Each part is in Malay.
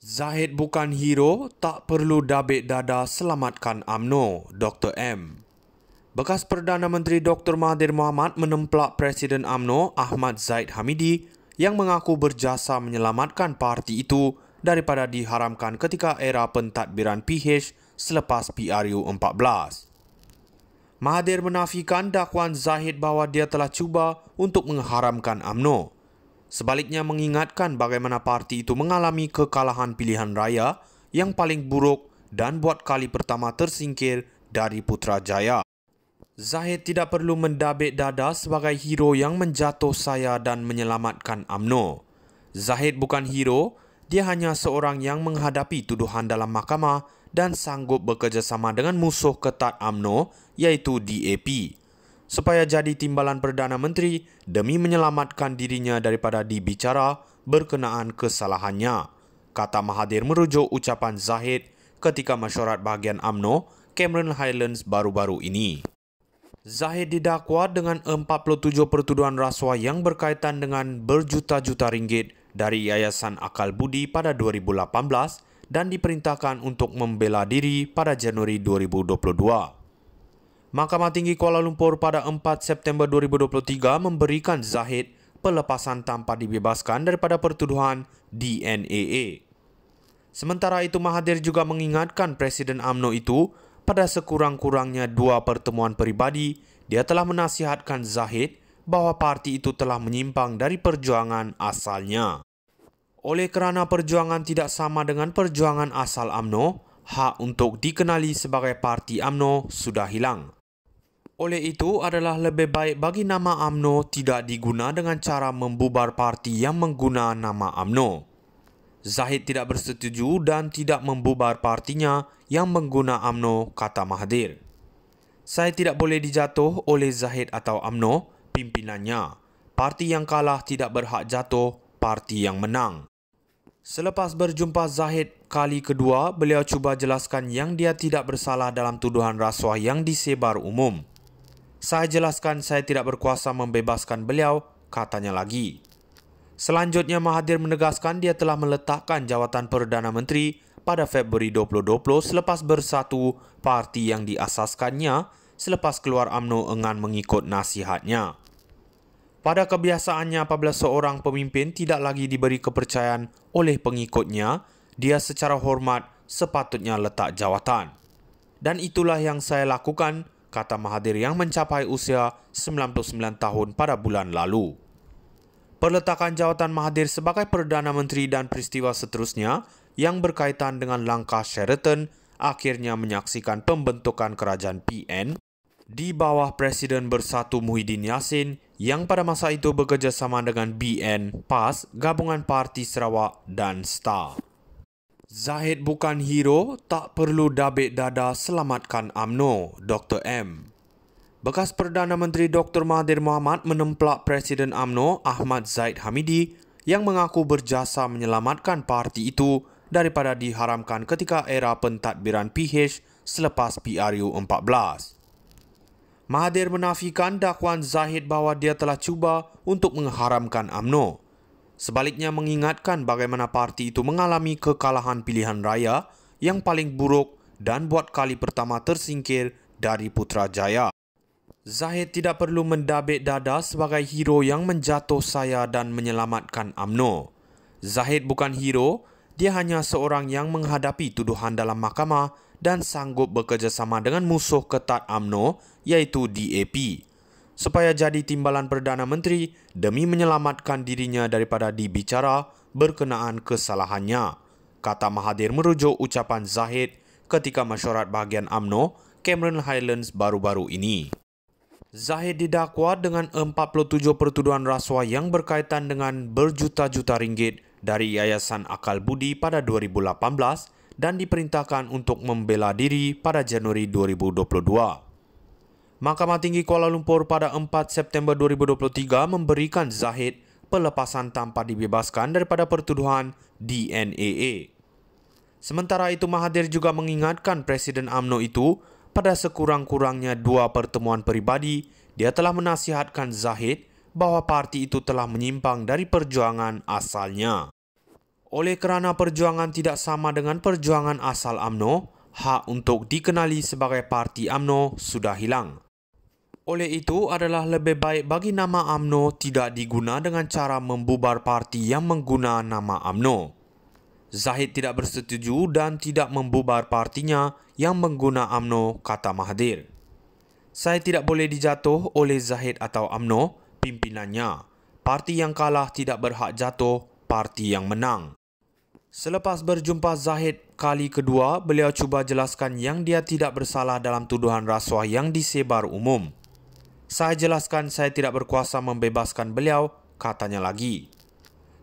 Zahid bukan hero, tak perlu dabik dada selamatkan UMNO, Dr. M. Bekas Perdana Menteri Dr. Mahathir Mohamad menemplak Presiden UMNO Ahmad Zahid Hamidi yang mengaku berjasa menyelamatkan parti itu daripada diharamkan ketika era pentadbiran PH selepas PRU 14. Mahathir menafikan dakwaan Zahid bahawa dia telah cuba untuk mengharamkan UMNO. Sebaliknya mengingatkan bagaimana parti itu mengalami kekalahan pilihan raya yang paling buruk dan buat kali pertama tersingkir dari Putrajaya. Zahid tidak perlu mendabik dada sebagai hero yang menjatuh saya dan menyelamatkan UMNO. Zahid bukan hero, dia hanya seorang yang menghadapi tuduhan dalam mahkamah dan sanggup bekerjasama dengan musuh ketat UMNO iaitu DAP supaya jadi timbalan Perdana Menteri demi menyelamatkan dirinya daripada dibicara berkenaan kesalahannya, kata Mahathir merujuk ucapan Zahid ketika mesyuarat bahagian UMNO Cameron Highlands baru-baru ini. Zahid didakwa dengan 47 pertuduhan rasuah yang berkaitan dengan berjuta-juta ringgit dari Yayasan Akal Budi pada 2018 dan diperintahkan untuk membela diri pada Januari 2022. Mahkamah Tinggi Kuala Lumpur pada 4 September 2023 memberikan Zahid pelepasan tanpa dibebaskan daripada pertuduhan DNAA. Sementara itu, Mahathir juga mengingatkan Presiden UMNO itu pada sekurang-kurangnya 2 pertemuan peribadi, dia telah menasihatkan Zahid bahawa parti itu telah menyimpang dari perjuangan asalnya. Oleh kerana perjuangan tidak sama dengan perjuangan asal UMNO, hak untuk dikenali sebagai parti UMNO sudah hilang. Oleh itu adalah lebih baik bagi nama UMNO tidak diguna dengan cara membubar parti yang mengguna nama UMNO. Zahid tidak bersetuju dan tidak membubar partinya yang mengguna UMNO, kata Mahathir. Saya tidak boleh dijatuh oleh Zahid atau UMNO, pimpinannya. Parti yang kalah tidak berhak jatuh, parti yang menang. Selepas berjumpa Zahid kali kedua, beliau cuba jelaskan yang dia tidak bersalah dalam tuduhan rasuah yang disebar umum. Saya jelaskan saya tidak berkuasa membebaskan beliau, katanya lagi. Selanjutnya, Mahathir menegaskan dia telah meletakkan jawatan Perdana Menteri pada Februari 2020 selepas bersatu parti yang diasaskannya selepas keluar UMNO enggan mengikut nasihatnya. Pada kebiasaannya, apabila seorang pemimpin tidak lagi diberi kepercayaan oleh pengikutnya, dia secara hormat sepatutnya letak jawatan. Dan itulah yang saya lakukan, kata Mahathir yang mencapai usia 99 tahun pada bulan lalu. Perletakan jawatan Mahathir sebagai Perdana Menteri dan peristiwa seterusnya yang berkaitan dengan langkah Sheraton akhirnya menyaksikan pembentukan kerajaan PN di bawah Presiden Bersatu Muhyiddin Yassin yang pada masa itu bekerjasama dengan BN, PAS, Gabungan Parti Sarawak dan STAR. Zahid bukan hero, tak perlu dabik dada selamatkan UMNO, Dr. M. Bekas Perdana Menteri Dr. Mahathir Mohamad menemplak Presiden UMNO Ahmad Zahid Hamidi yang mengaku berjasa menyelamatkan parti itu daripada diharamkan ketika era pentadbiran PH selepas PRU 14. Mahathir menafikan dakwaan Zahid bahawa dia telah cuba untuk mengharamkan UMNO. Sebaliknya mengingatkan bagaimana parti itu mengalami kekalahan pilihan raya yang paling buruk dan buat kali pertama tersingkir dari Putrajaya. Zahid tidak perlu mendabik dada sebagai hero yang menjatuh saya dan menyelamatkan UMNO. Zahid bukan hero, dia hanya seorang yang menghadapi tuduhan dalam mahkamah dan sanggup bekerjasama dengan musuh ketat UMNO iaitu DAP supaya jadi timbalan Perdana Menteri demi menyelamatkan dirinya daripada dibicara berkenaan kesalahannya, kata Mahathir merujuk ucapan Zahid ketika mesyuarat bahagian UMNO Cameron Highlands baru-baru ini. Zahid didakwa dengan 47 pertuduhan rasuah yang berkaitan dengan berjuta-juta ringgit dari Yayasan Akal Budi pada 2018 dan diperintahkan untuk membela diri pada Januari 2022. Mahkamah Tinggi Kuala Lumpur pada 4 September 2023 memberikan Zahid pelepasan tanpa dibebaskan daripada pertuduhan DNAA. Sementara itu, Mahathir juga mengingatkan Presiden UMNO itu pada sekurang-kurangnya 2 pertemuan peribadi, dia telah menasihatkan Zahid bahawa parti itu telah menyimpang dari perjuangan asalnya. Oleh kerana perjuangan tidak sama dengan perjuangan asal UMNO, hak untuk dikenali sebagai parti UMNO sudah hilang. Oleh itu adalah lebih baik bagi nama UMNO tidak diguna dengan cara membubar parti yang mengguna nama UMNO. Zahid tidak bersetuju dan tidak membubar partinya yang mengguna UMNO, kata Mahathir. Saya tidak boleh dijatuh oleh Zahid atau UMNO, pimpinannya. Parti yang kalah tidak berhak jatuh, parti yang menang. Selepas berjumpa Zahid kali kedua, beliau cuba jelaskan yang dia tidak bersalah dalam tuduhan rasuah yang disebar umum. Saya jelaskan saya tidak berkuasa membebaskan beliau, katanya lagi.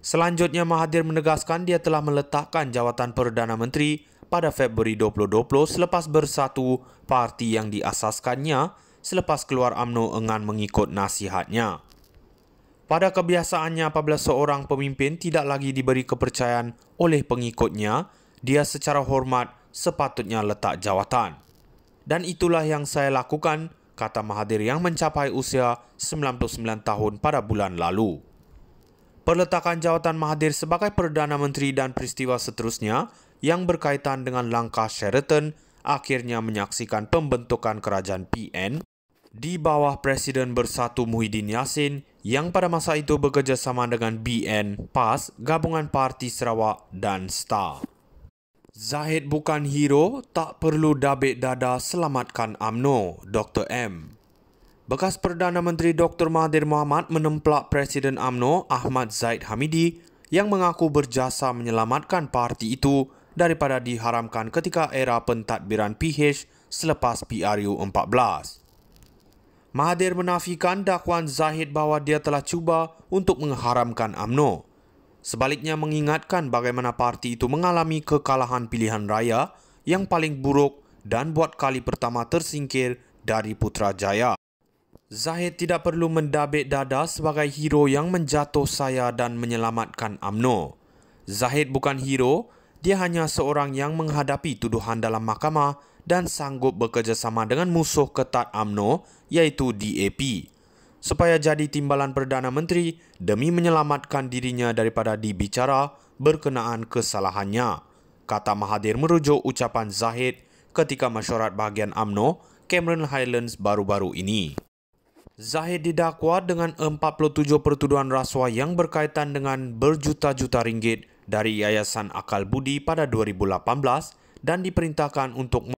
Selanjutnya Mahathir menegaskan dia telah meletakkan jawatan Perdana Menteri pada Februari 2020 selepas bersatu parti yang diasaskannya selepas keluar UMNO enggan mengikut nasihatnya. Pada kebiasaannya apabila seorang pemimpin tidak lagi diberi kepercayaan oleh pengikutnya, dia secara hormat sepatutnya letak jawatan. Dan itulah yang saya lakukan, kata Mahathir yang mencapai usia 99 tahun pada bulan lalu. Perletakan jawatan Mahathir sebagai Perdana Menteri dan peristiwa seterusnya yang berkaitan dengan langkah Sheraton akhirnya menyaksikan pembentukan kerajaan PN di bawah Presiden Bersatu Muhyiddin Yassin yang pada masa itu bekerjasama dengan BN, PAS, Gabungan Parti Sarawak dan STAR. Zahid bukan hero, tak perlu dabik dada selamatkan UMNO, Dr. M. Bekas Perdana Menteri Dr. Mahathir Mohamad menemplak Presiden UMNO Ahmad Zahid Hamidi yang mengaku berjasa menyelamatkan parti itu daripada diharamkan ketika era pentadbiran PH selepas PRU 14. Mahathir menafikan dakwaan Zahid bahawa dia telah cuba untuk mengharamkan UMNO. Sebaliknya mengingatkan bagaimana parti itu mengalami kekalahan pilihan raya yang paling buruk dan buat kali pertama tersingkir dari Putrajaya. Zahid tidak perlu mendabik dada sebagai hero yang menjatuh saya dan menyelamatkan UMNO. Zahid bukan hero, dia hanya seorang yang menghadapi tuduhan dalam mahkamah dan sanggup bekerjasama dengan musuh ketat UMNO iaitu DAP supaya jadi timbalan Perdana Menteri demi menyelamatkan dirinya daripada dibicara berkenaan kesalahannya, kata Mahathir merujuk ucapan Zahid ketika mesyuarat bahagian UMNO Cameron Highlands baru-baru ini. Zahid didakwa dengan 47 pertuduhan rasuah yang berkaitan dengan berjuta-juta ringgit dari Yayasan Akal Budi pada 2018 dan diperintahkan untuk